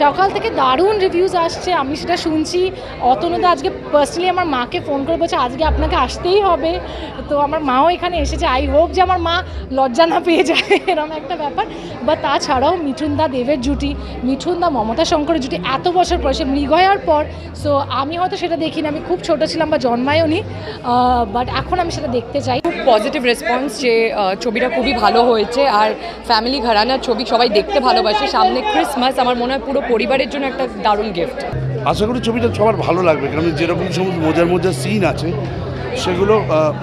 সকাল থেকে দারুণ রিভিউজ আসছে, আমি সেটা শুনছি। অতনুদা আজকে পার্সোনালি আমার মাকে ফোন করে বলছে আজকে আপনাকে আসতেই হবে, তো আমার মাও এখানে এসেছে। আই হোপ যে আমার মা লজ্জা না পেয়ে যায় এরকম একটা ব্যাপার। বা তাছাড়াও মিঠুনদা দেবের জুটি, মিঠুনদা মমতা শঙ্করের জুটি, এত বছর পর সে মৃগয়ার পর। সো আমি হয়তো সেটা দেখিনি, আমি খুব ছোটো ছিলাম বা জন্মায়ওনি, বাট এখন আমি সেটা দেখতে চাই। খুব পজিটিভ রেসপন্স যে ছবিটা খুবই ভালো হয়েছে, আর ফ্যামিলি ঘরানার ছবি, সবাই দেখতে ভালোবাসে। সামনে ক্রিসমাস, আমার মনে হয় পুরো পরিবারের জন্য একটা দারুণ গিফট। আশা করি ছবিটা সবার ভালো লাগবে, কারণ যেরকম সমস্ত মজার মজার সিন আছে সেগুলো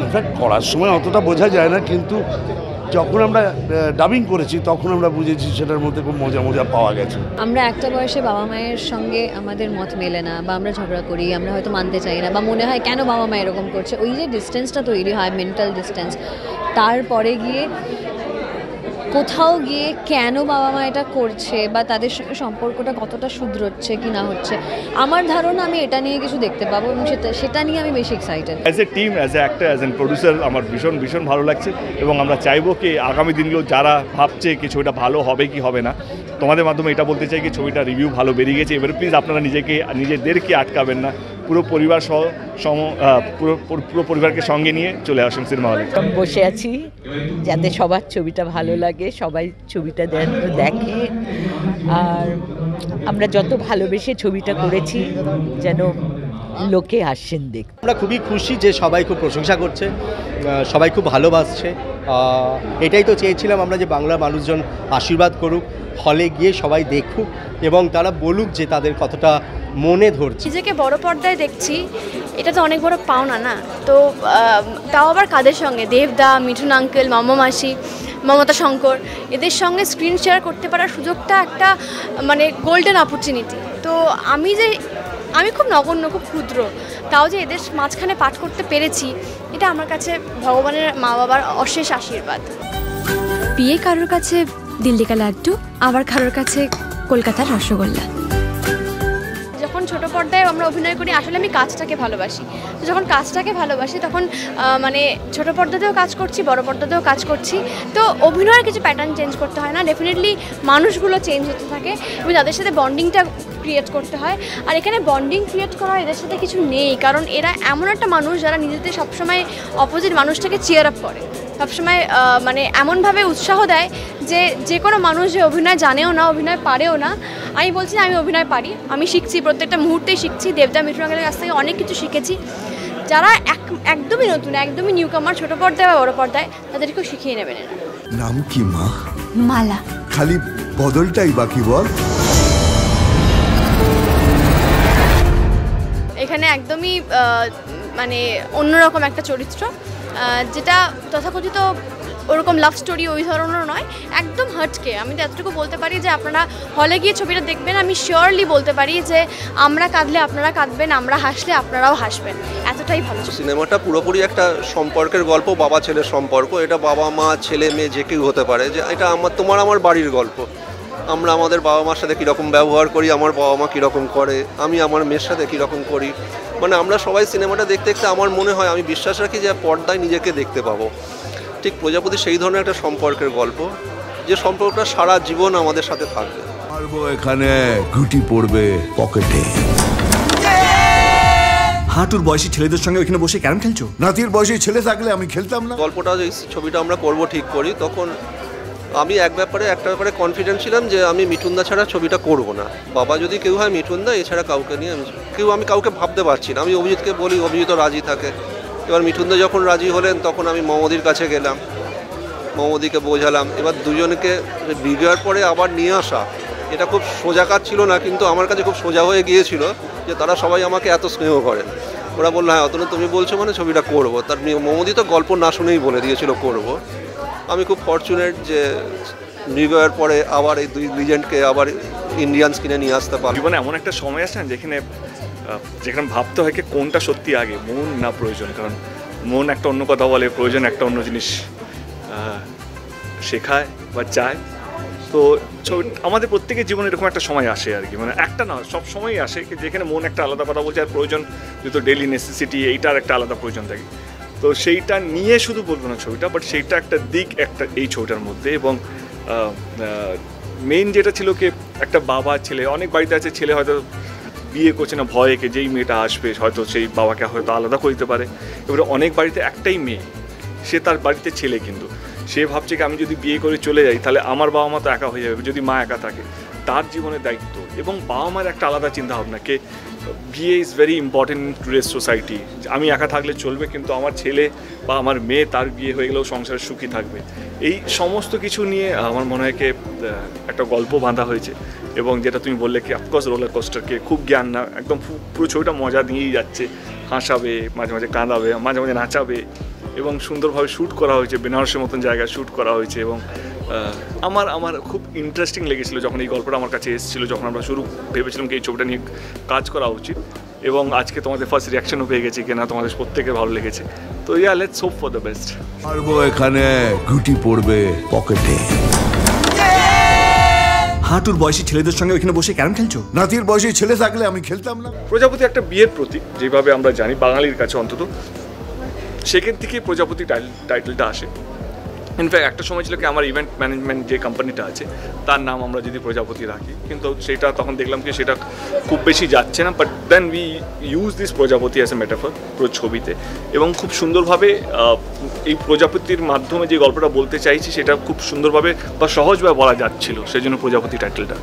ইনফ্যাক্ট করার সময় অতটা বোঝা যায় না, কিন্তু যখন আমরা ডাবিং করেছি তখন আমরা বুঝেছি সেটার মধ্যে খুব মজা মজা পাওয়া গেছে। আমরা একটা বয়সে বাবা মায়ের সঙ্গে আমাদের মত মেলে না, বা আমরা ঝগড়া করি, আমরা হয়তো মানতে চাই না, বা মনে হয় কেন বাবা মা এরকম করছে, ওই যে ডিস্টেন্সটা তৈরি হয়, মেন্টাল ডিস্টেন্স, তারপরে গিয়ে কোথাও গিয়ে কেন বাবা মা এটা করছে বা তাদের সঙ্গে সম্পর্কটা কতটা শুধরোচ্ছে কি না হচ্ছে, আমার ধারণা আমি এটা নিয়ে কিছু দেখতে পাবো, এবং সেটা নিয়ে আমি বেশি excited. As a team, as a actor, as an producer আমার ভীষণ ভীষণ ভালো লাগছে, এবং আমরা চাইবো কি আগামী দিনগুলো যারা ভাবছে কি ছবিটা ভালো হবে কি হবে না, তোমাদের মাধ্যমে এটা বলতে চাই কি ছবিটা রিভিউ ভালো বেরিয়ে গেছে। এবারে প্লিজ আপনারা নিজেদেরকে আটকাবেন না, পুরো পরিবার পুরো পরিবারকে সঙ্গে নিয়ে চলে আসুন সিনেমা হলে। বসে আছি যাতে সবার ছবিটা ভালো লাগে, সবাই ছবিটা দেখে, আর আমরা যত ভালোবেসে ছবিটা করেছি যেন লোকে আসেন দেখ। আমরা খুবই খুশি যে সবাই খুব প্রশংসা করছে, সবাই খুব ভালোবাসছে। এটাই তো চেয়েছিলাম আমরা, যে বাংলার মানুষজন আশীর্বাদ করুক, হলে গিয়ে সবাই দেখুক এবং তারা বলুক যে তাদের কতটা মনে ধরছে। নিজেকে বড় পর্দায় দেখছি, এটা তো অনেক বড় পাওনা না? তো তাও আবার কাদের সঙ্গে? দেবদা, মিঠুন আঙ্কেল, মামা মাসি, মমতা শঙ্কর, এদের সঙ্গে স্ক্রিন শেয়ার করতে পারার সুযোগটা একটা মানে গোল্ডেন অপরচুনিটি। তো আমি খুব নগণ্য, খুব ক্ষুদ্র, তাও যে এদের মাঝখানে পাঠ করতে পেরেছি, এটা আমার কাছে ভগবানের, মা বাবার অশেষ আশীর্বাদ। বিয়ে কারোর কাছে দিল্লি কা লাড্ডু, আবার কারোর কাছে কলকাতার রসগোল্লা। যখন ছোট পর্দায় আমরা অভিনয় করি, আসলে আমি কাজটাকে ভালোবাসি। তো যখন কাজটাকে ভালোবাসি তখন মানে ছোট পর্দাতেও কাজ করছি, বড় পর্দাতেও কাজ করছি, তো অভিনয়ের কিছু প্যাটার্ন চেঞ্জ করতে হয় না, ডেফিনেটলি মানুষগুলো চেঞ্জ হতে থাকে এবং তাদের সাথে বন্ডিংটা ক্রিয়েট করতে হয়। আর এখানে বন্ডিং ক্রিয়েট করা এদের সাথে কিছু নেই, কারণ এরা এমন একটা মানুষ যারা নিজেদের সবসময় অপোজিট মানুষটাকে চিয়ার আপ করে, সবসময় মানে এমনভাবে উৎসাহ দেয় যে কোনো মানুষ যে অভিনয় জানেও না, অভিনয় পারেও না, আমি বলছি আমি অভিনয় পারি, আমি শিখছি, প্রত্যেকটা মুহূর্তেই শিখছি। দেবদা, মিঠুন আঙ্কেলের কাছ থেকে অনেক কিছু শিখেছি। যারা একদমই নতুন, একদমই নিউ কামার, ছোটো পর্দায় বা বড় পর্দায়, তাদেরকেও শিখিয়ে নেবেন এরা। নাম কি মা? মালা। খালি বদলটাই বাকি বল। এখানে একদমই মানে অন্যরকম একটা চরিত্র, যেটা তথাকথিত ওরকম লাভ স্টোরি ওই ধরনের নয়, একদম হটকে। আমি তো এতটুকু বলতে পারি যে আপনারা হলে গিয়ে ছবিটা দেখবেন, আমি শিওরলি বলতে পারি যে আমরা কাঁদলে আপনারা কাঁদবেন, আমরা হাসলে আপনারাও হাসবেন, এতটাই ভালো। সিনেমাটা পুরোপুরি একটা সম্পর্কের গল্প, বাবা ছেলের সম্পর্ক। এটা বাবা মা, ছেলে মেয়ে যে কেউ হতে পারে, যে এটা আমার বাড়ির গল্প। আমরা আমাদের বাবা মার সাথে কীরকম ব্যবহার করি, আমার বাবা মা কীরকম করে, আমি আমার মেয়ের সাথে কীরকম করি, মানে আমরা সবাই সিনেমাটা দেখতে দেখতে আমার মনে হয়, আমি বিশ্বাস রাখি যে পর্দায় নিজেকে দেখতে পাবো। ঠিক প্রজাপতি সেই ধরনের একটা সম্পর্কের গল্প, যে সম্পর্কটা সারা জীবন আমাদের সাথে থাকবে। পারবো এখানে গুটি পড়বে পকেটে। হাঁটুর বয়সী ছেলেদের সঙ্গে ওইখানে বসে ক্যারম খেলছো? নাতির বয়সী ছেলে থাকলে আমি খেলতাম না। গল্পটা যে ছবিটা আমরা করব ঠিক করি, তখন আমি একটা ব্যাপারে কনফিডেন্ট ছিলাম যে আমি মিঠুনদা ছাড়া ছবিটা করব না। বাবা যদি কেউ হয় মিঠুনদা, এছাড়া কাউকে নিয়ে আমি কাউকে ভাবতে পারছি না। আমি অভিজিৎকে বলি, অভিজিৎও রাজি থাকে। এবার মিঠুনদা যখন রাজি হলেন তখন আমি মমদির কাছে গেলাম, মমদিকে বোঝালাম। এবার দুজনকে বিজয়ের পরে আবার নিয়ে আসা, এটা খুব সোজা কাজ ছিল না, কিন্তু আমার কাছে খুব সোজা হয়ে গিয়েছিল যে তারা সবাই আমাকে এত স্নেহ করেন। ওরা বললো হ্যাঁ অতনু তুমি বলছো মানে ছবিটা করবো। তার মমদি তো গল্প না শুনেই বলে দিয়েছিল করব। আমি খুব ফরচুনেট যে মৃগয়ের পরে আবার এই দুই লিজেন্ডকে আবার ইন্ডিয়ান স্ক্রিনে নিয়ে আসতে পারি। জীবনে এমন একটা সময় আসে না যেখানে ভাবতে হয় কি কোনটা সত্যি আগে, মন না প্রয়োজন। কারণ মন একটা অন্য কথা বলে, প্রয়োজন একটা অন্য জিনিস শেখায় বা চায়। তো আমাদের প্রত্যেকের জীবনে এরকম একটা সময় আসে আর কি, মানে একটা না, সব সময়ই আসে যেখানে মন একটা আলাদা কথা বলছে, আর প্রয়োজন যেহেতু ডেইলি নেসেসিটি, এইটার একটা আলাদা প্রয়োজন থাকে। তো সেইটা নিয়ে শুধু বলবো না ছবিটা, বাট সেইটা একটা দিক একটা এই ছবিটার মধ্যে। এবং মেইন যেটা ছিল কি একটা বাবা ছেলে, অনেক বাড়িতে আছে ছেলে হয়তো বিয়ে করছে না ভয়ে কে যেই মেয়েটা আসবে হয়তো সেই বাবাকে হয়তো আলাদা করে দিতে পারে। এবারে অনেক বাড়িতে একটাই মেয়ে, সে তার বাড়িতে ছেলে, কিন্তু সে ভাবছে কি আমি যদি বিয়ে করে চলে যাই তাহলে আমার বাবা মা তো একা হয়ে যাবে যদি মা একা থাকে। তার জীবনের দায়িত্ব এবং বাবা মায়ের একটা আলাদা চিন্তাভাবনা কে বিয়ে is very important in today's society. আমি একা থাকলে চলবে কিন্তু আমার ছেলে বা আমার মেয়ে তার বিয়ে হয়ে গেলেও সংসারে সুখী থাকবে। এই সমস্ত কিছু নিয়ে আমার মনে হয় কি একটা গল্প বাঁধা হয়েছে। এবং যেটা তুমি বললে কি অফকোর্স রোলার কোস্টারকে খুব জ্ঞান না, একদম পুরো ছবিটা মজা দিয়েই যাচ্ছে, হাসাবে, মাঝে মাঝে কাঁদাবে, মাঝে মাঝে নাচাবে এবং সুন্দরভাবে শ্যুট করা হয়েছে, বেনারসের মতন জায়গায় শ্যুট করা হয়েছে। এবং আমার খুব ইন্টারেস্টিং লেগেছিলো যখন এই গল্পটা আমার কাছে এসেছিলো, যখন আমরা ভেবেছিলাম কি এই ছবিটা নিয়ে কাজ করা উচিত। এবং আজকে তোমাদের ফার্স্ট রিয়াকশনও পেয়ে গেছি কিনা তোমাদের প্রত্যেকের ভালো লেগেছে। তো yeah, let's hope for the best. পারবো এখানে ঘুটি পড়বে পকেটে। হাঁটুর বয়সী ছেলেদের সঙ্গে ওইখানে বসে ক্যারম খেলছো? নাতির বয়সী ছেলে থাকলে আমি খেলতাম না। প্রজাপতি একটা বিয়ের প্রতীক যেভাবে আমরা জানি বাঙালির কাছে অন্তত, সেখান থেকে প্রজাপতি টাইটেলটা আসে। ইনফ্যাক্ট একটা সময় ছিল কি আমার ইভেন্ট ম্যানেজমেন্ট যে কোম্পানিটা আছে তার নাম আমরা যদি প্রজাপতি রাখি, কিন্তু সেটা তখন দেখলাম কি সেটা খুব বেশি যাচ্ছে না। But then we use this prajapati as a metaphor পুরো ছবিতে, এবং খুব সুন্দরভাবে এই প্রজাপতির মাধ্যমে যে গল্পটা বলতে চাইছি সেটা খুব সুন্দরভাবে বা সহজভাবে বলা যাচ্ছিল, সেই জন্য প্রজাপতি টাইটেলটা।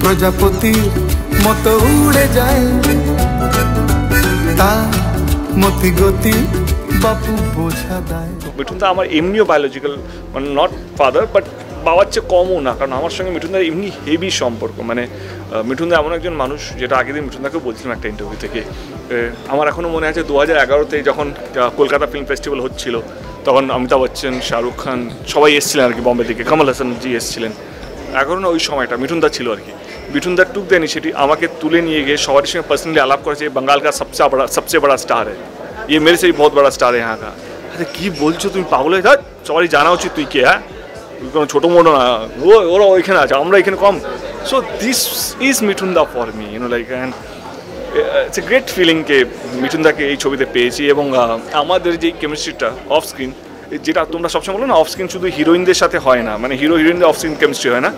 প্রজাপতি মতো উড়ে যায় তা মতি গতি বাপু বোঝা দেয়। মিঠুনদা আমার এমনিও বায়োলজিক্যাল মানে নট ফাদার, বাট বাবার চেয়ে কমও না, কারণ আমার সঙ্গে মিঠুনদার এমনি হেভি সম্পর্ক। মানে মিঠুনদা এমন একজন মানুষ, যেটা আগের দিন মিঠুনদাকেও বলছিলাম একটা ইন্টারভিউ থেকে, আমার এখনও মনে আছে 2011-তে যখন কলকাতা ফিল্ম ফেস্টিভ্যাল হচ্ছিল, তখন অমিতাভ বচ্চন, শাহরুখ খান সবাই এসেছিলেন আর কি বম্বে থেকে, কমল হাসানজি এসেছিলেন। এখনও ওই সময়টা মিঠুনদা ছিল আর কি। মিঠুনদার টুক দেয়নি সেটি আমাকে তুলে নিয়ে গিয়ে সবার সঙ্গে পার্সোনালি আলাপ করেছে, বাঙ্গাল কা সবচেয়ে বড় স্টার है ये, मेरे से भी बहुत बड़ा स्टार है यहाँ का। আরে কি বলছো তুমি, পাগল হয়ে থাক, সবারই জানা উচিত তুই কে, হ্যাঁ কোনো ছোটো মোটো না, ওরা ওইখানে আছে আমরা এখানে কম। So this is Mithunda for me, you know like, and it's a great feeling কে মিঠুনদাকে এই ছবিতে পেয়েছি। এবং আমাদের যে কেমিস্ট্রিটা অফ স্ক্রিন, যেটা তোমরা সবসময় বলো না অফ স্ক্রিন শুধু হিরোইনদের সাথে হয় না, মানে হিরো হিরোইনদের অফ স্ক্রিন কেমিস্ট্রি হয় না,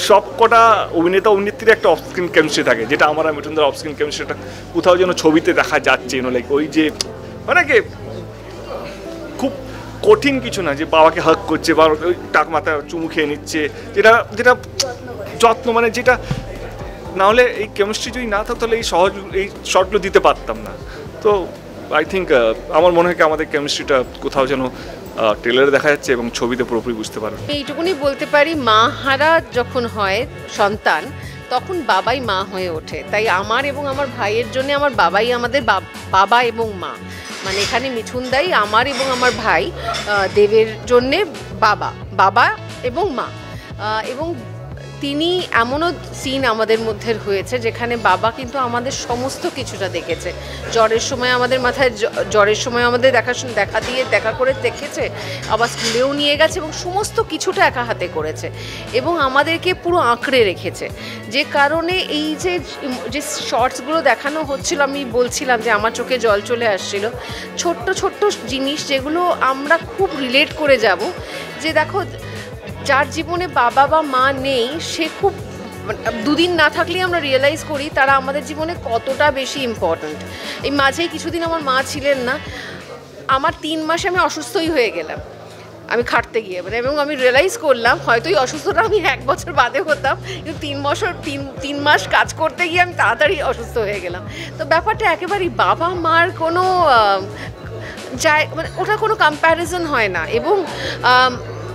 সব কটা অভিনেতা অভিনেত্রীর একটা অফ স্ক্রিন কেমিস্ট্রি থাকে, যেটা আমার মিঠুনদার অফ স্ক্রিন কেমিস্ট্রিটা কোথাও যেন ছবিতে দেখা যাচ্ছে। ইউনো লাইক ওই যে মানে কি খুব কঠিন কিছু না যে বাবাকে হাগ করছে বা ওই টাক মাথা চুমু খেয়ে নিচ্ছে, যেটা যেটা যত্ন, মানে যেটা না হলে এই কেমিস্ট্রি যদি না থাকতো তাহলে এই শর্টগুলো দিতে পারতাম না। তো আই থিঙ্ক আমার মনে হয় কি আমাদের কেমিস্ট্রিটা কোথাও যেন ট্রেলারে দেখা যাচ্ছে এবং ছবিতে পুরোপুরি বুঝতে পারবে। এইটুকুনি বলতে পারি, মা হারা যখন হয় সন্তান তখন বাবাই মা হয়ে ওঠে। তাই আমার এবং আমার ভাইয়ের জন্য আমার বাবাই আমাদের বাবা এবং মা, মানে এখানে মিঠুনদাই আমার এবং আমার ভাই দেবের জন্যে বাবা এবং মা। এবং তিনি এমনও সিন আমাদের মধ্যে হয়েছে যেখানে বাবা কিন্তু আমাদের সমস্ত কিছুটা দেখেছে। জ্বরের সময় আমাদের মাথায় জ্বরের সময় আমাদের দেখা করে দেখেছে, আবার স্কুলেও নিয়ে গেছে এবং সমস্ত কিছুটা একা হাতে করেছে এবং আমাদেরকে পুরো আঁকড়ে রেখেছে। যে কারণে এই যে শর্টসগুলো দেখানো হচ্ছিল, আমি বলছিলাম যে আমার চোখে জল চলে আসছিল। ছোট্ট ছোট্ট জিনিস যেগুলো আমরা খুব রিলেট করে যাব, যে দেখো যার জীবনে বাবা বা মা নেই সে খুব দুদিন না থাকলেই আমরা রিয়েলাইজ করি তারা আমাদের জীবনে কতটা বেশি ইম্পর্ট্যান্ট। এই মাঝেই কিছুদিন আমার মা ছিলেন না, আমার 3 মাসে আমি অসুস্থই হয়ে গেলাম আমি খাটতে গিয়ে, এবং আমি রিয়েলাইজ করলাম হয়তো এই অসুস্থতা আমি 1 বছর বাদে হতাম, কিন্তু 3 মাস কাজ করতে গিয়ে আমি তাড়াতাড়ি অসুস্থ হয়ে গেলাম। তো ব্যাপারটা একেবারেই বাবা মার কোনো মানে ওটা কোনো কম্প্যারিজন হয় না। এবং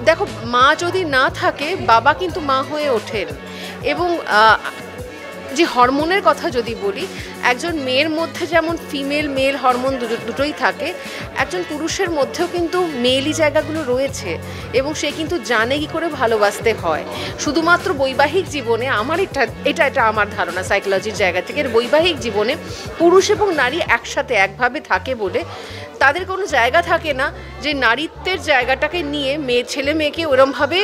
দেখো মা যদি না থাকে বাবা কিন্তু মা হয়ে ওঠেন। এবং যে হরমোনের কথা যদি বলি, একজন মেয়ের মধ্যে যেমন ফিমেল মেল হরমোন দুটোই থাকে, একজন পুরুষের মধ্যেও কিন্তু মেলই জায়গাগুলো রয়েছে এবং সে কিন্তু জানে কি করে ভালোবাসতে হয়। শুধুমাত্র বৈবাহিক জীবনে আমার এটা আমার ধারণা সাইকোলজির জায়গা থেকে, বৈবাহিক জীবনে পুরুষ এবং নারী একসাথে একভাবে থাকে বলে তাদের কোনো জায়গা থাকে না যে নারীত্বের জায়গাটাকে নিয়ে ছেলে মেয়েকে ওরমভাবে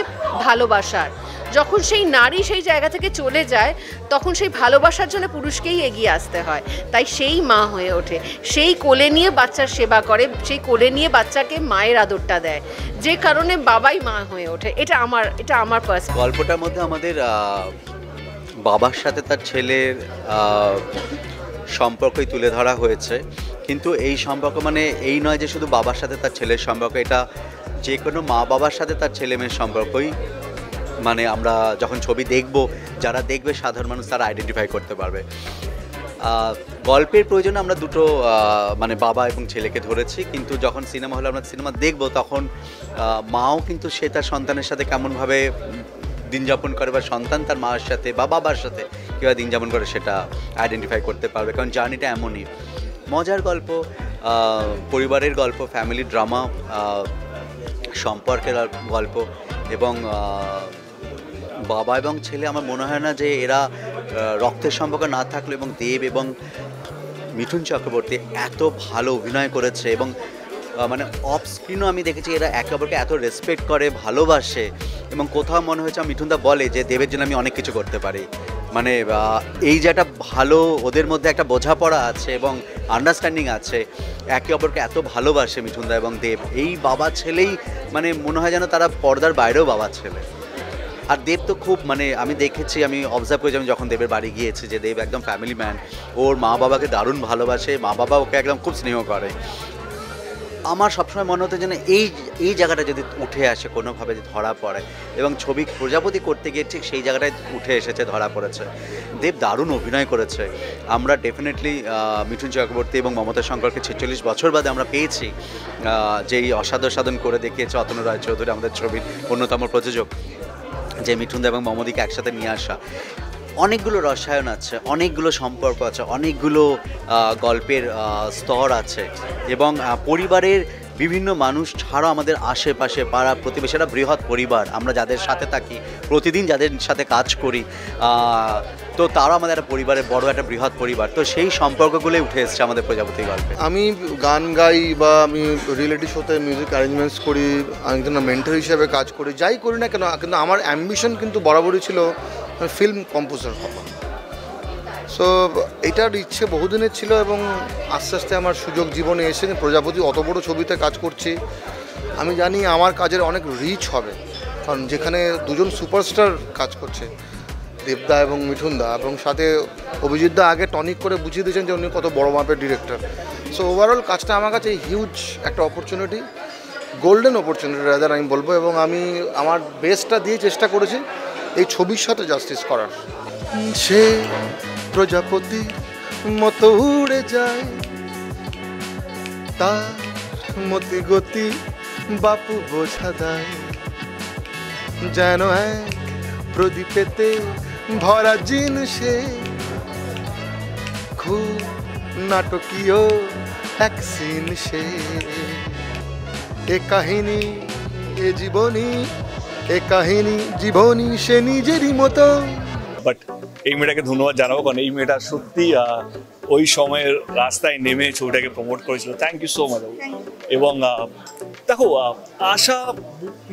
ভালোবাসার। যখন সেই নারী সেই জায়গা থেকে চলে যায় তখন সেই ভালোবাসার জন্য পুরুষকেই এগিয়ে আসতে হয়, তাই সেই মা হয়ে ওঠে, সেই কোলে নিয়ে বাচ্চার সেবা করে, সেই কোলে নিয়ে বাচ্চাকে মায়ের আদরটা দেয়, যে কারণে বাবাই মা হয়ে ওঠে। এটা আমার পার্সোনাল। গল্পটার মধ্যে আমাদের বাবার সাথে তার ছেলের সম্পর্কই তুলে ধরা হয়েছে, কিন্তু এই সম্পর্ক মানে এই নয় যে শুধু বাবার সাথে তার ছেলের সম্পর্ক, এটা যে কোনো মা বাবার সাথে তার ছেলে মেয়ের সম্পর্কই। মানে আমরা যখন ছবি দেখব, যারা দেখবে সাধারণ মানুষ তারা আইডেন্টিফাই করতে পারবে। গল্পের প্রয়োজনে আমরা দুটো মানে বাবা এবং ছেলেকে ধরেছি, কিন্তু যখন সিনেমা হলে আমরা সিনেমা দেখব তখন মাও কিন্তু সে তার সন্তানের সাথে কেমনভাবে দিন যাপন করে বা সন্তান তার মায়ের সাথে বা বাবার সাথে কীভাবে দিন যাপন করে সেটা আইডেন্টিফাই করতে পারবে, কারণ জার্নিটা এমনই মজার গল্প, পরিবারের গল্প, ফ্যামিলি ড্রামা, সম্পর্কের গল্প। এবং বাবা এবং ছেলে আমার মনে হয় না যে এরা রক্তের সম্পর্ক না থাকলো, এবং দেব এবং মিঠুন চক্রবর্তী এত ভালো অভিনয় করেছে, এবং মানে অফ স্ক্রিনও আমি দেখেছি এরা একে অপরকে এত রেসপেক্ট করে, ভালোবাসে। এবং কোথাও মনে হয়েছে মিঠুনদা বলে যে দেবের জন্য আমি অনেক কিছু করতে পারি, মানে এই যে একটা ভালো ওদের মধ্যে একটা বোঝাপড়া আছে এবং আন্ডারস্ট্যান্ডিং আছে, একে অপরকে এত ভালোবাসে মিঠুনদা এবং দেব। এই বাবা ছেলেই মানে মনে হয় যেন তারা পর্দার বাইরেও বাবা ছেলে। আর দেব তো খুব মানে আমি দেখেছি, আমি অবজার্ভ করেছি আমি যখন দেবের বাড়ি গিয়েছি, যে দেব একদম ফ্যামিলি ম্যান, ওর মা বাবাকে দারুণ ভালোবাসে, মা বাবা ওকে একদম খুব স্নেহ করে। আমার সবসময় মনে হতো যেন এই জায়গাটা যদি উঠে আসে কোনোভাবে ধরা পড়ে, এবং ছবি প্রজাপতি করতে গিয়ে ঠিক সেই জায়গাটায় উঠে এসেছে, ধরা পড়েছে। দেব দারুণ অভিনয় করেছে। আমরা ডেফিনেটলি মিঠুন চক্রবর্তী এবং মমতা শঙ্করকে 46 বছর বাদে আমরা পেয়েছি, যেই অসাধন করে দেখিয়েছে অতনু রায়চৌধুরী, আমাদের ছবির অন্যতম প্রযোজক, যে মিঠুনদা এবং মমদিকে একসাথে নিয়ে আসা। অনেকগুলো রসায়ন আছে, অনেকগুলো সম্পর্ক আছে, অনেকগুলো গল্পের স্তর আছে, এবং পরিবারের বিভিন্ন মানুষ ছাড়াও আমাদের আশেপাশে পাড়া প্রতিবেশীরা বৃহৎ পরিবার, আমরা যাদের সাথে থাকি প্রতিদিন, যাদের সাথে কাজ করি, তো তারাও আমাদের একটা পরিবারের বড় একটা বৃহৎ পরিবার। তো সেই সম্পর্কগুলোই উঠে এসছে আমাদের প্রজাপতি গল্পে। আমি গান গাই বা আমি রিয়েলিটি শোতে মিউজিক অ্যারেঞ্জমেন্টস করি, একজন মেন্টর হিসেবে কাজ করি, যাই করি না কেন, কিন্তু আমার অ্যাম্বিশন কিন্তু বরাবরই ছিল ফিল্ম কম্পোজার হওয়া। সো এটার ইচ্ছে বহুদিনের ছিল, এবং আস্তে আস্তে আমার সুযোগ জীবনে এসে প্রজাপতি অত বড় ছবিতে কাজ করছি, আমি জানি আমার কাজের অনেক রিচ হবে, কারণ যেখানে দুজন সুপারস্টার কাজ করছে, দেবদা এবং মিঠুনদা, এবং সাথে অভিজিৎদা আগে টনিক করে বুঝিয়ে দিয়েছেন যে উনি কত বড় মাপের ডিরেক্টর। সো ওভারঅল কাজটা আমার কাছে হিউজ একটা অপরচুনিটি, গোল্ডেন অপরচুনিটি রাদার আমি বলবো, এবং আমি আমার বেস্টটা দিয়ে চেষ্টা করেছি এই ছবির সাথে জাস্টিস করার। সে প্রজাপতি মতো উড়ে যায়, তার মতি গতি বাপু বোঝা দেয়, যেন এক প্রদীপেতে ভরা জিনিসে খুব নাটকীয় এক সিন সে। এ কাহিনী এ জীবনী, এ কাহিনী জীবনী সে নিজেরই মতো। বাট এই মেয়েটাকে ধন্যবাদ জানাবো, কারণ এই মেয়েটা সত্যি ওই সময়ের রাস্তায় নেমে ছবিটাকে প্রমোট করেছিল। Thank you so much. এবং দেখো, আশা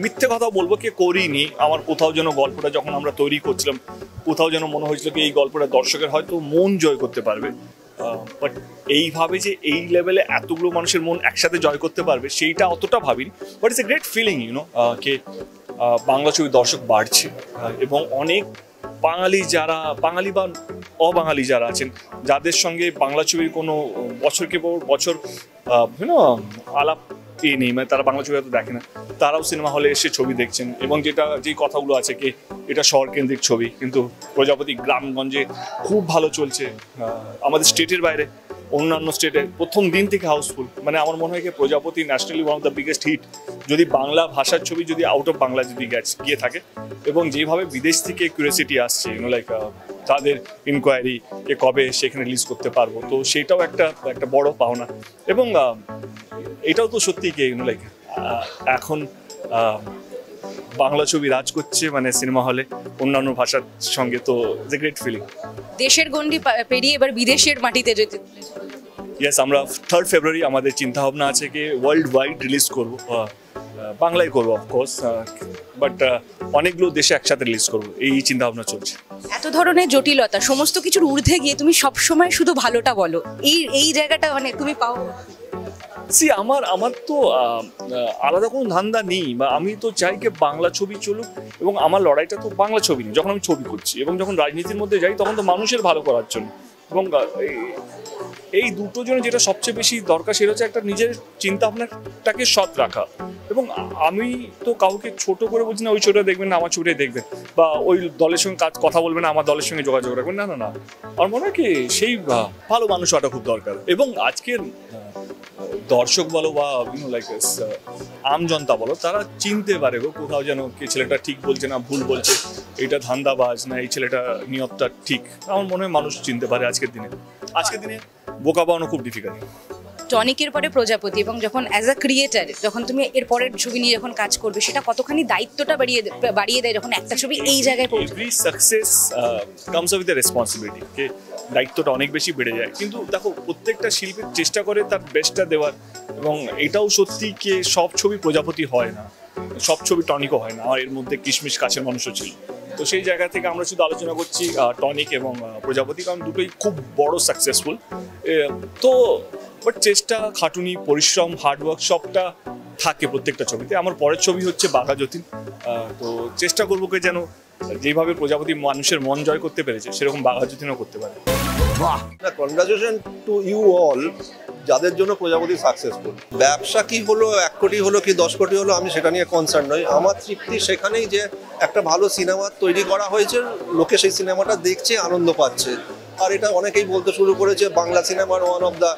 মিথ্যে কথা বলবো কি করিনি, আমার কোথাও যেন গল্পটা যখন আমরা তৈরি করছিলাম, কোথাও যেন মনে হয়েছিল কি এই গল্পটা দর্শকের হয়তো মন জয় করতে পারবে, বাট এইভাবে যে এই লেভেলে এতগুলো মানুষের মন একসাথে জয় করতে পারবে সেইটা অতটা ভাবিনি। But it's a great feeling, you know, কে বাংলা ছবির দর্শক বাড়ছে, এবং অনেক বাঙালি যারা, বাঙালি বা অবাঙালি যারা আছেন, যাদের সঙ্গে বাংলা ছবির কোনো বছরকে বছর আলাপ নেই, মানে তারা বাংলা ছবি হয়তো দেখে না, তারাও সিনেমা হলে এসে ছবি দেখছেন। এবং যেই কথাগুলো আছে কি এটা শহরকেন্দ্রিক ছবি, কিন্তু প্রজাপতি গ্রামগঞ্জে খুব ভালো চলছে, আমাদের স্টেটের বাইরে অন্যান্য স্টেটে প্রথম দিন থেকে হাউসফুল। মানে আমার মনে হয় কি Prajapati nationally one of the biggest hit, যদি বাংলা ভাষার ছবি যদি আউট অফ বাংলা যদি গিয়ে থাকে, এবং যেভাবে বিদেশ থেকে কিউরিয়াসিটি আসছে, ইউনো লাইক তাদের ইনকোয়ারি কে কবে সেখানে রিলিজ করতে পারবো, তো সেটাও একটা বড় পাওনা। এবং এটাও তো সত্যি কি ইউনো লাইক এখন বাংলা ছবি রাজ করছে মানে সিনেমা হলে অন্যান্য ভাষার সঙ্গে, তো ইটস এ গ্রেট ফিলিং। দেশের গণ্ডি পেরিয়ে এবার বিদেশের মাটিতে যেতে। ইয়েস, আমরা 3rd ফেব্রুয়ারি আমাদের চিন্তা ভাবনা আছে কি ওয়ার্ল্ড ওয়াইড রিলিজ করবো, বাংলায় করবো অফকোর্স, বাট অনেকগুলো দেশে একসাথে রিলিজ করবো, এই চিন্তা ভাবনা চলছে। এত ধরনের জটিলতা, সমস্ত কিছুর ঊর্ধ্বে গিয়ে তুমি সবসময় শুধু ভালোটা বলো, এই জায়গাটা মানে তুমি পাও? আমার তো আলাদা কোনো ধান্দা নেই, বা আমি তো চাই যে বাংলা ছবি চলুক, এবং আমার লড়াইটা তো বাংলা ছবি নিয়ে। যখন আমি ছবি করছি এবং যখন রাজনীতির মধ্যে যাই তখন তো মানুষের ভালো করার জন্য, এবং এই দুটো জন্য যেটা সবচেয়ে বেশি দরকার সেটা হচ্ছে একটা নিজের চিন্তা ভাবনাটাকে সৎ রাখা। এবং আমি তো কাউকে ছোট করে বলছি না ওই ছবিটা দেখবেন না আমার ছবিটাই দেখবেন, বা ওই দলের সঙ্গে কথা বলবেন না আমার দলের সঙ্গে যোগাযোগ রাখবেন, না না না। আমার মনে হয় কি সেই ভালো মানুষ হওয়াটা খুব দরকার। এবং আজকের দর্শক বলো বা লাইক আমজনতা বলো, তারা চিনতে পারে গো কোথাও যেন কি ছেলেটা ঠিক বলছে না ভুল বলছে, এইটা ধান্দাবাজ না এই ছেলেটা নিয়তটা ঠিক। আমার মনে হয় মানুষ চিনতে পারে আজকের দিনে বোকা বানানো খুব ডিফিকাল্ট। টনিকের পরে প্রজাপতি, এবং যখন অ্যাজ আ ক্রিয়েটার যখন তুমি এর পরের ছবি নিয়ে যখন কাজ করবে, সেটা কতখানি দায়িত্বটা বাড়িয়ে দেয় যখন একটা ছবি এই জায়গায় পৌঁছে? Every success comes with a responsibility, কে দায়িত্বটা অনেক বেশি বেড়ে যায়। কিন্তু দেখো প্রত্যেকটা শিল্পী চেষ্টা করে তার বেস্টটা দেওয়ার, এবং এটাও সত্যি কে সব ছবি প্রজাপতি হয় না, সব ছবি টনিকও হয় না। আমার এর মধ্যে কিশমিশ কাছের মানুষও ছিল। তো সেই জায়গা থেকে আমরা শুধু আলোচনা করছি টনিক এবং প্রজাপতি, কারণ দুটোই খুব বড় সাকসেসফুল। তো বাট চেষ্টা, খাটুনি, পরিশ্রম, হার্ডওয়ার্ক সবটা থাকে প্রত্যেকটা ছবিতে। আমার পরের ছবি হচ্ছে বাঘা যতীন। তো চেষ্টা করবো কে যেন যেভাবে প্রজাপতি মানুষের মন জয় করতে পেরেছে সেরকম বাঘা যতীনও করতে পারে। কনগ্রাচুলেশন টু ইউ অল যাদের জন্য প্রজাপতি সাকসেসফুল। ব্যবসা কি হলো, 1 কোটি হলো কি 10 কোটি হলো, আমি সেটা নিয়ে কনসার্ন নই। আমার তৃপ্তি সেখানেই যে একটা ভালো সিনেমা তৈরি করা হয়েছে, লোকে সেই সিনেমাটা দেখছে, আনন্দ পাচ্ছে। আর এটা অনেকেই বলতে শুরু করেছে বাংলা সিনেমার one of the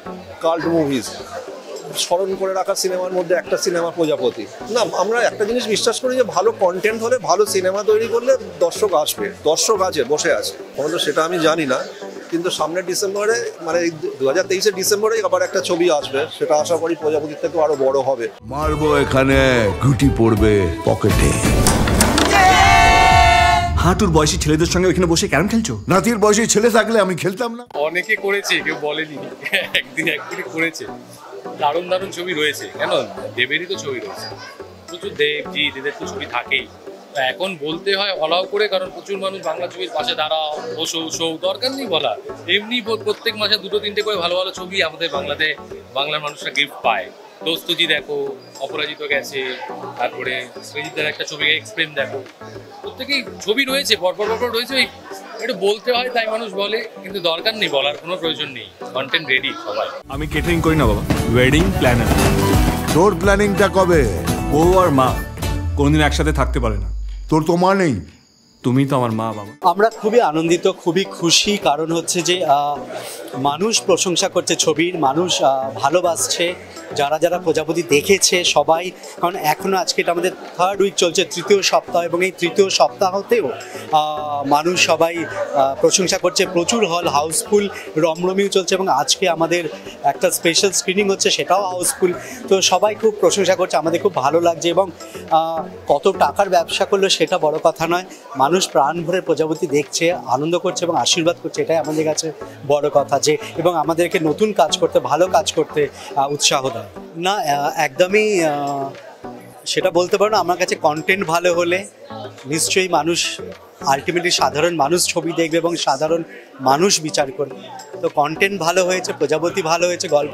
cult movies, স্মরণ করে রাখার সিনেমার মধ্যে একটা সিনেমা প্রজাপতি। না, আমরা একটা জিনিস বিশ্বাস করি যে ভালো কন্টেন্ট হলে, ভালো সিনেমা তৈরি করলে দর্শক আসবে, দর্শক আছে, বসে আছে। হয়তো সেটা আমি জানি না, কিন্তু সামনের ডিসেম্বরে, মানে 2023 ডিসেম্বরে আবার একটা ছবি আসবে, সেটা আশা করি প্রজাপতির থেকে আরো বড় হবে। মারবো এখানে, গুটি পড়বে পকেটে। হাঁটুর বয়সী ছেলেদের সঙ্গে ওইখানে বসে ক্যারাম খেলছো? নাতির বয়সী ছেলে থাকলে আমি খেলতাম না। অনেকে করেছে, কেউ বলেনি, একদিনই করেছে। দারুণ দারুণ ছবি রয়েছে, কেন দেবেরই তো ছবি রয়েছে, প্রচুর দেবজি এদের তো ছবি থাকেই। এখন বলতে হয় অলাও করে, কারণ প্রচুর মানুষ বাংলা ছবির পাশে দাঁড়াও, বসো শো, দরকার নেই বলা। এমনি প্রত্যেক মাসে 2-3টে করে ভালো ভালো ছবি আমাদের বাংলার মানুষরা গিফট পায়। দোস্তজি দেখো, অপরাজিত গেছে, তারপরে সৃজিতের একটা ছবি এক্সপ্রেম দেখো, প্রত্যেকেই ছবি রয়েছে, পরপর রয়েছে। একটু বলতে হয় তাই মানুষ বলে, কিন্তু দরকার নেই, বলার কোনো প্রয়োজন নেই, কন্টেন্ট রেডি সবাই। আমি কেটারিং করি না বাবা, ওয়েডিং প্ল্যানার। তোর প্ল্যানিংটা কবে? ও আর মা কোনদিন একসাথে থাকতে পারে না। তোর তো মা নেই, তুমি তো আমার মা বাবা। আমরা খুবই আনন্দিত, খুবই খুশি, কারণ হচ্ছে যে মানুষ প্রশংসা করছে ছবির, মানুষ ভালোবাসছে, যারা যারা প্রজাপতি দেখেছে সবাই। কারণ এখনও আজকে এটা আমাদের 3rd উইক চলছে, 3য় সপ্তাহ, এবং এই 3য় সপ্তাহতেও মানুষ সবাই প্রশংসা করছে। প্রচুর হল হাউসফুল, রমরমিও চলছে, এবং আজকে আমাদের একটা স্পেশাল স্ক্রিনিং হচ্ছে, সেটাও হাউসফুল। তো সবাই খুব প্রশংসা করছে, আমাদের খুব ভালো লাগছে। এবং কত টাকার ব্যবসা করলো সেটা বড় কথা নয়, মানুষ প্রাণ ভরে প্রজাপতি দেখছে, আনন্দ করছে এবং আশীর্বাদ করছে, এটাই আমাদের কাছে বড় কথা। যে এবং আমাদেরকে নতুন কাজ করতে, ভালো কাজ করতে উৎসাহ দেয়। না, একদমই সেটা বলতে পারো না। আমার কাছে কন্টেন্ট ভালো হলে নিশ্চয়ই মানুষ, আলটিমেটলি সাধারণ মানুষ ছবি দেখবে এবং সাধারণ মানুষ বিচার করবে। তো কন্টেন্ট ভালো হয়েছে, প্রজাপতি ভালো হয়েছে, গল্প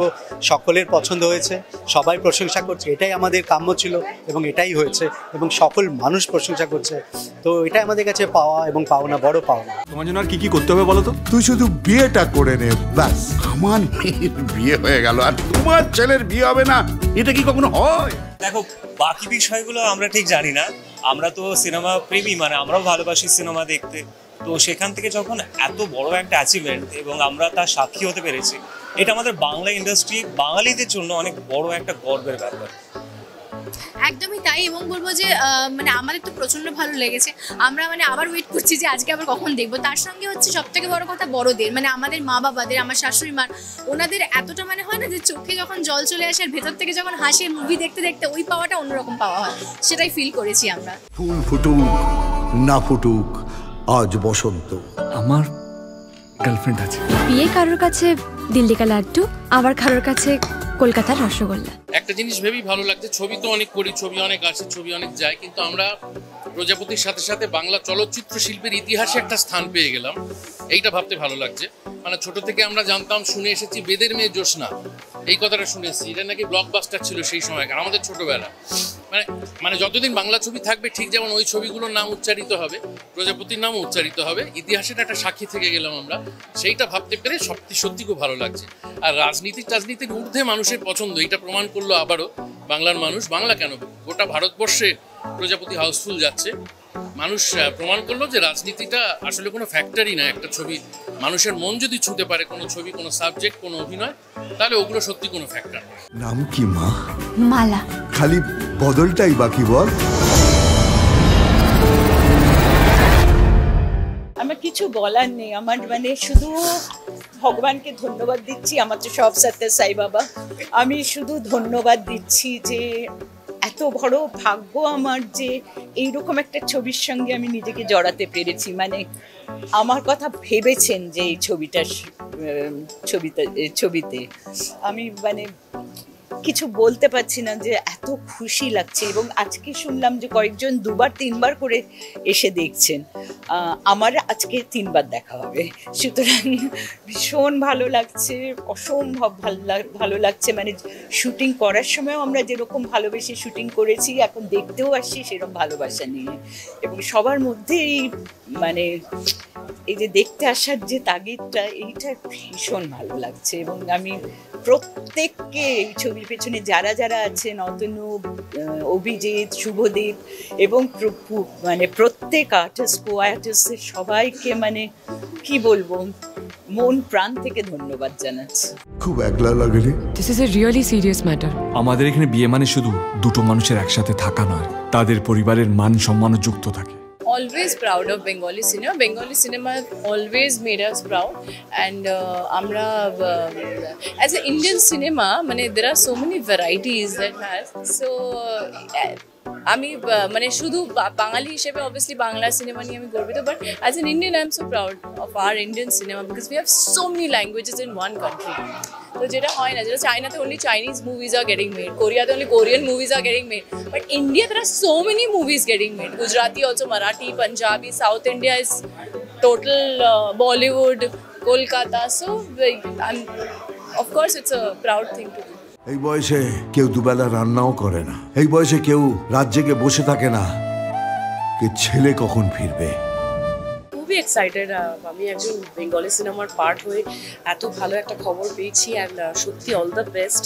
সকলের পছন্দ হয়েছে, সবাই প্রশংসা করছে, এটাই আমাদের কাম্য ছিল এবং এটাই হয়েছে, এবং সকল মানুষ প্রশংসা করছে। তো এটাই আমাদের কাছে পাওয়া এবং পাওনা, বড় পাওনা। তোমার জন্য আর কি করতে হবে বলো তো? তুই শুধু বিয়েটা করে নে, ব্যাস। আমার মেয়ের বিয়ে হয়ে গেল আর তোমার ছেলের বিয়ে হবে না, এটা কি কখনো হয়? দেখো, বাকি বিষয়গুলো আমরা ঠিক জানি না, আমরা তো সিনেমা প্রেমী, মানে আমরাও ভালোবাসি সিনেমা দেখতে। তো সেখান থেকে যখন এত বড় একটা অ্যাচিভমেন্ট এবং আমরা তার সাক্ষী হতে পেরেছি, এটা আমাদের বাংলা ইন্ডাস্ট্রি, বাঙালিদের জন্য অনেক বড় একটা গর্বের ব্যাপার। একদমই তাই, এবং বলবো যে মানে আমাদের তো প্রচণ্ড ভালো লেগেছে। আমরা মানে আবার ওয়েট করছি যে আজকে আবার কখন দেখবো। তার সঙ্গে হচ্ছে সবথেকে বড় কথা বড়দের, মানে আমাদের মা বাবাদের, আমার শাশুড়ি মার, ওনাদের এতটা মানে হয় না যে চোখে যখন জল চলে আসে আর ভেতর থেকে যখন হাসে মুভি দেখতে দেখতে, ওই পাওয়াটা অন্যরকম পাওয়া হয়, সেটাই ফিল করেছি আমরা। ফুল ফুটুক না ফুটুক, আজ বসন্ত। আমার গার্লফ্রেন্ড আছে। বিয়ে কারোর কাছে দিল্লি কা লাড্ডু, আবার কারোর কাছে কলকাতার রসগোল্লা। একটা জিনিস ভেবেই ভালো লাগছে, ছবি তো অনেক করি, ছবি অনেক আসে, ছবি অনেক যায়, কিন্তু আমরা প্রজাপতির সাথে সাথে বাংলা চলচ্চিত্র শিল্পের ইতিহাসে একটা স্থান পেয়ে গেলাম, এইটা ভাবতে ভালো লাগছে। মানে ছোট থেকে আমরা জানতাম, শুনে এসেছি বেদের মেয়ে জ্যোৎস্না, এই কথাটা শুনেছি, এটা নাকি ব্লকবাস্টার ছিল সেই সময়কার আমাদের ছোটবেলা। মানে যতদিন বাংলা ছবি থাকবে, ঠিক যেমন ওই ছবিগুলোর নাম উচ্চারিত হবে, প্রজাপতির নামও উচ্চারিত হবে, ইতিহাসের একটা সাক্ষী থেকে গেলাম আমরা, সেইটা ভাবতে পেরে সত্যি খুব ভালো লাগছে। আর রাজনীতির ঊর্ধ্বে মানুষের পছন্দ, এটা প্রমাণ করলো আবারও বাংলার মানুষ, বাংলা কেন গোটা ভারতবর্ষে প্রজাপতি হাউসফুল যাচ্ছে, মানুষ প্রমাণ করলো যে রাজনীতিটা আসলে কোনো ফ্যাক্টরি না। একটা ছবি মানুষের মন যদি ছুঁতে পারে, কোনো ছবি, কোনো সাবজেক্ট, কোনো অভিনয়, তাহলে ওগুলো সত্যি কোনো ফ্যাক্টর। নাম কি মা? মালা। খালি বদলটাই বাকি বল। আমার কিছু বলার নেই, আমার মানে শুধু ভগবানকে ধন্যবাদ দিচ্ছি, আমার তো সব সত্য সাই বাবা, আমি শুধু ধন্যবাদ দিচ্ছি যে এত বড় ভাগ্য আমার যে এইরকম একটা ছবির সঙ্গে আমি নিজেকে জড়াতে পেরেছি। মানে আমার কথা ভেবেছেন যে এই ছবিতে আমি মানে কিছু বলতে পারছি না, যে এত খুশি লাগছে। এবং আজকে শুনলাম যে কয়েকজন 2বার 3বার করে এসে দেখছেন, আমার আজকে 3বার দেখা হবে, সুতরাং ভীষণ ভালো লাগছে, অসম্ভব ভালো লাগছে। মানে শুটিং করার সময়ও আমরা যেরকম ভালোবেসে শুটিং করেছি, এখন দেখতেও আসছি সেরকম ভালোবাসা নিয়ে, এবং সবার মধ্যেই মানে এই যে দেখতে আসার যে তাগিদটা, এইটা ভীষণ ভালো লাগছে। এবং আমি প্রত্যেককে এই ছবির পেছনে যারা যারা আছেন, অতনু, অভিজিৎ, শুভদীপ এবং মানে প্রত্যেক আর্টিস্ট, কো আর্টিস্টের সবাইকে মানে কি বলবো, মন প্রাণ থেকে ধন্যবাদ জানাচ্ছি। খুব একলা লাগলে। This is a really serious matter. আমাদের এখানে বিয়ে মানে শুধু দুটো মানুষের একসাথে থাকা নয়, তাদের পরিবারের মান সম্মানও যুক্ত থাকে। Always proud of Bengali cinema. Bengali cinema always made us proud, and amra as an Indian cinema, mane there are so many varieties that has. So আমি মানে শুধু বাঙালি হিসেবে অবভিয়াসলি বাংলা সিনেমা নিয়ে আমি গর্বিত, but as an Indian I am so proud of our Indian cinema, because we have so many languages in one country. তো যেটা হয় না, যেটা চাইনাতে only Chinese movies are getting made, কোরিয়াতে only Korean movies are getting made, but India there are so many movies getting made. Gujarati also, Marathi, Punjabi, South India is total Bollywood, Kolkata. So of course it's a proud thing to do. এই বয়সে কেউ দুবেলা রান্নাও করে না, এই বয়সে কেউ রাত জেগে বসে থাকে না, কে ছেলে কখন ফিরবে। খুবই এক্সাইটেড, আমি একজন বেঙ্গলি সিনেমার পার্ট হয়ে এত ভালো একটা খবর পেয়েছি, অ্যান্ড সত্যি অল দ্য বেস্ট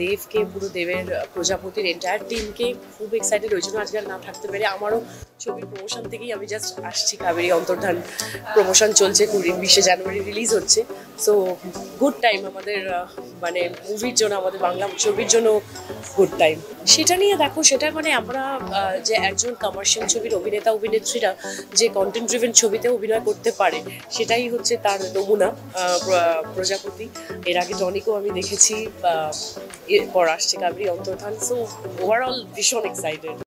দেবকে, পুরো দেবের প্রজাপতির এন্টায়ার টিমকে। খুব এক্সাইটেড, ওই জন্য আজকে আর না থাকতে পেরে। আমারও ছবির প্রমোশন থেকেই আমি জাস্ট আসছি, কাবেরী অন্তর্ধান প্রমোশন চলছে, 20 জানুয়ারি রিলিজ হচ্ছে। সো গুড টাইম আমাদের, মানে মুভির জন্য, আমাদের বাংলা ছবির জন্য গুড টাইম। সেটা নিয়ে দেখো, সেটা মানে আমরা যে একজন কমার্শিয়াল ছবির অভিনেতা অভিনেত্রীরা যে কন্টেন্ট ড্রিভেন ছবিতে অভিনয় করতে পারে, সেটাই হচ্ছে তার নমুনা প্রজাপতি। এর আগে টনিকেও আমি দেখেছি, এরপর আসছে কাবেরী অন্তর্ধান। সো ওভারঅল ভীষণ এক্সাইটেড।